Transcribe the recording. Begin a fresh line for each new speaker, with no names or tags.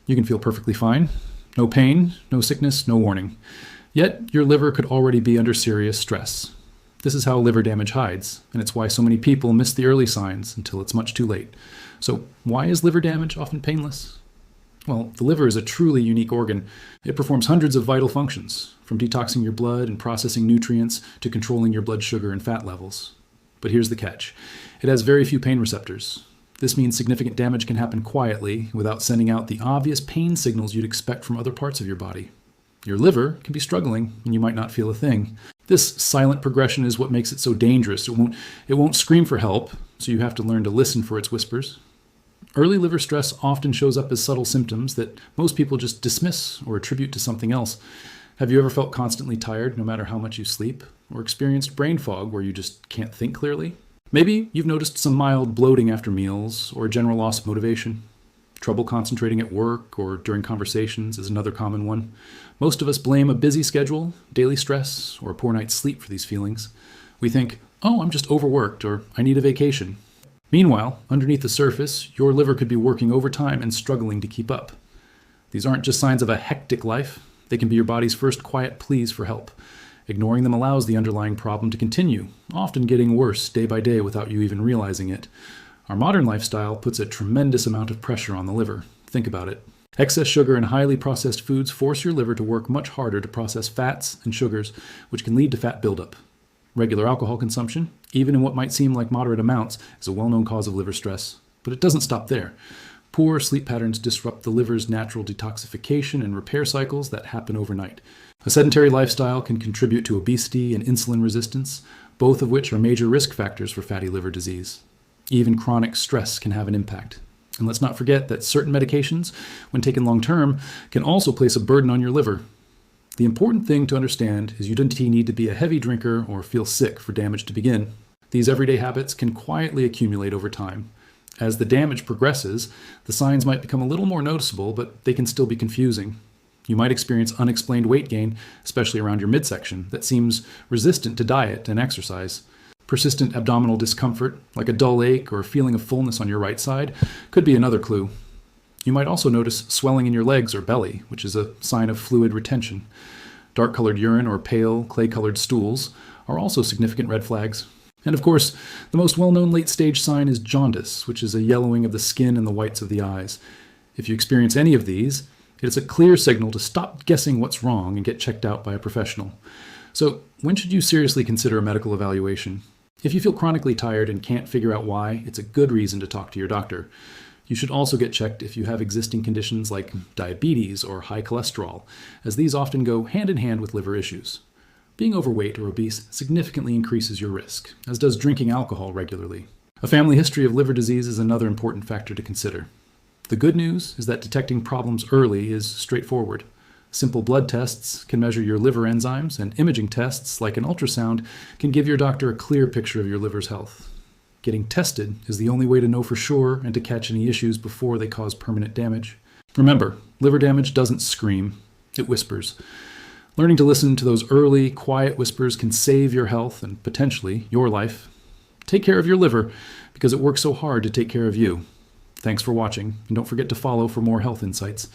You can feel perfectly fine. No pain, no sickness, no warning. Yet, your liver could already be under serious stress. This is how liver damage hides, and it's why so many people miss the early signs until it's much too late. So, why is liver damage often painless? Well, the liver is a truly unique organ. It performs hundreds of vital functions, from detoxing your blood and processing nutrients to controlling your blood sugar and fat levels. But here's the catch. It has very few pain receptors. This means significant damage can happen quietly without sending out the obvious pain signals you'd expect from other parts of your body. Your liver can be struggling and you might not feel a thing. This silent progression is what makes it so dangerous. It won't scream for help, so you have to learn to listen for its whispers. Early liver stress often shows up as subtle symptoms that most people just dismiss or attribute to something else. Have you ever felt constantly tired no matter how much you sleep? Or experienced brain fog where you just can't think clearly? Maybe you've noticed some mild bloating after meals or a general loss of motivation. Trouble concentrating at work or during conversations is another common one. Most of us blame a busy schedule, daily stress, or a poor night's sleep for these feelings. We think, oh, I'm just overworked, or I need a vacation. Meanwhile, underneath the surface, your liver could be working overtime and struggling to keep up. These aren't just signs of a hectic life. They can be your body's first quiet pleas for help. Ignoring them allows the underlying problem to continue, often getting worse day by day without you even realizing it. Our modern lifestyle puts a tremendous amount of pressure on the liver. Think about it. Excess sugar and highly processed foods force your liver to work much harder to process fats and sugars, which can lead to fat buildup. Regular alcohol consumption, even in what might seem like moderate amounts, is a well-known cause of liver stress. But it doesn't stop there. Poor sleep patterns disrupt the liver's natural detoxification and repair cycles that happen overnight. A sedentary lifestyle can contribute to obesity and insulin resistance, both of which are major risk factors for fatty liver disease. Even chronic stress can have an impact. And let's not forget that certain medications, when taken long-term, can also place a burden on your liver. The important thing to understand is you don't need to be a heavy drinker or feel sick for damage to begin. These everyday habits can quietly accumulate over time. As the damage progresses, the signs might become a little more noticeable, but they can still be confusing. You might experience unexplained weight gain, especially around your midsection, that seems resistant to diet and exercise. Persistent abdominal discomfort, like a dull ache or feeling of fullness on your right side, could be another clue. You might also notice swelling in your legs or belly, which is a sign of fluid retention. Dark-colored urine or pale, clay-colored stools are also significant red flags. And of course, the most well-known late-stage sign is jaundice, which is a yellowing of the skin and the whites of the eyes. If you experience any of these, it is a clear signal to stop guessing what's wrong and get checked out by a professional. So, when should you seriously consider a medical evaluation? If you feel chronically tired and can't figure out why, it's a good reason to talk to your doctor. You should also get checked if you have existing conditions like diabetes or high cholesterol, as these often go hand in hand with liver issues. Being overweight or obese significantly increases your risk, as does drinking alcohol regularly. A family history of liver disease is another important factor to consider. The good news is that detecting problems early is straightforward. Simple blood tests can measure your liver enzymes, and imaging tests, like an ultrasound, can give your doctor a clear picture of your liver's health. Getting tested is the only way to know for sure and to catch any issues before they cause permanent damage. Remember, liver damage doesn't scream, it whispers. Learning to listen to those early, quiet whispers can save your health and potentially your life. Take care of your liver because it works so hard to take care of you. Thanks for watching, and don't forget to follow for more health insights.